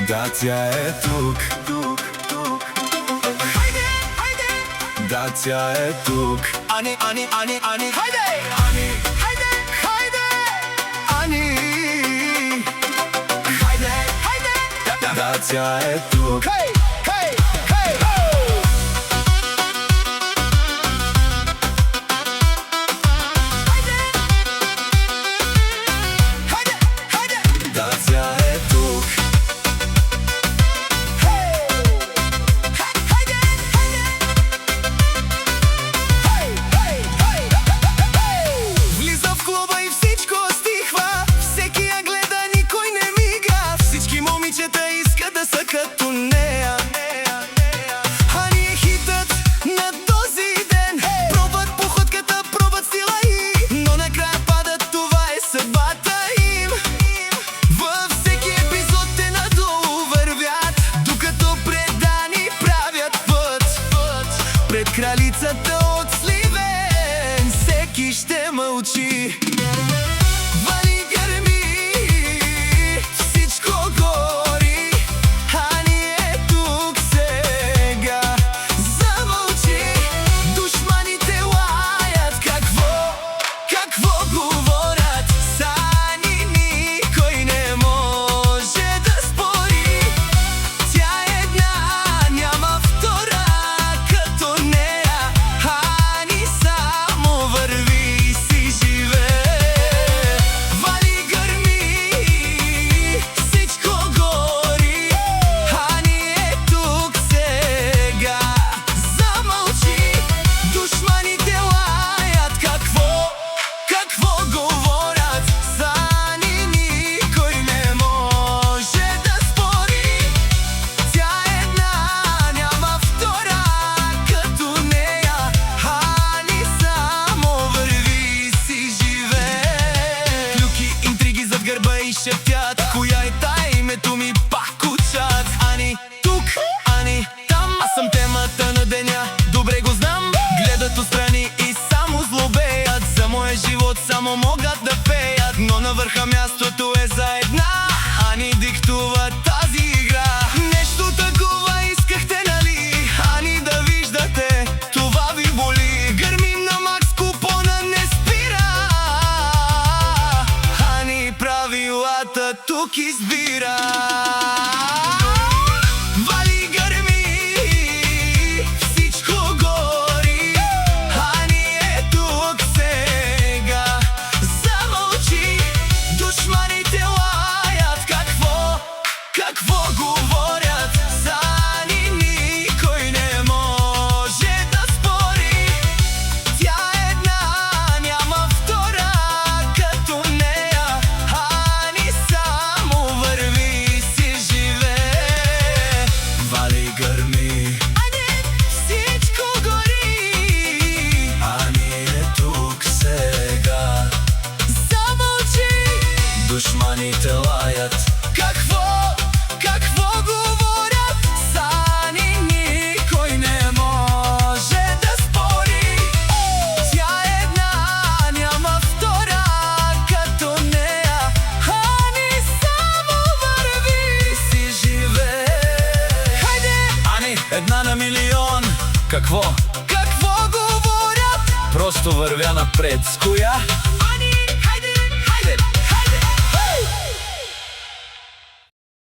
Да, тя е тук. Хайде, хайде! Да, тя е тук. Ани, хайде! Хайде, хайде! Ани! Хайде! Да, тя е тук. Хей, хей, хей! Оу! Хайде! Хайде, хайде! Да, тя е тук. Влиза в клуба и всичко стихва. Всеки я гледа, никой не мига. Всички момичета искат да са като нея. Ани е хитът на този ден. Пробват походката, пробват стила и но накрая падат, това е съдбата им. Във всеки епизод те надолу вървят, докато предани правят път пред кралицата от Сливен. Всеки ще мълчи. Вали, гърми, всичко гори. Ани е тук сега. Замълчи, душманите лаят. Какво говорят? С Ани никой не може да спори. Тя е една, няма втора като нея. Ани само върви и си живее. Вали, гърми, всичко гори. Ани е тук сега. Замълчи, душманите лаят. Какво говорят? С Ани никой не може да спори. Тя е една, няма втора като нея. Ани само върви и си живее. Клюки, интриги зад гърба и шептят. Коя е та, името ми пак учат. Ани тук, Ани там. Аз съм темата на деня, добре го знам. Гледат отстрани и само злобеят. За моя живот само могат да пеят, но на върха мястото е за една. Ани диктува тази игра. Нещо такова искахте, нали? Ани да виждате, това ви боли. Гърмим на макс, купона не спира. Ани правилата тук избира. Вали, гърми, всичко гори. Ани е тук сега. Замълчи, душманите лаят. Какво говорят? С Ани никой не може да спори. Тя е една, няма втора като нея. Ани само върви и си живее. Вали, гърми. Ани всичко гори. Ани е тук сега. Замълчи, Душманите лаят. Какво говорят? С Ани никой не може да спори. Тя е една, няма втора като нея. Ани само върви и си живее. Хайде! Ани, една на милион. Какво? Какво говорят? Просто вървя напред. С коя?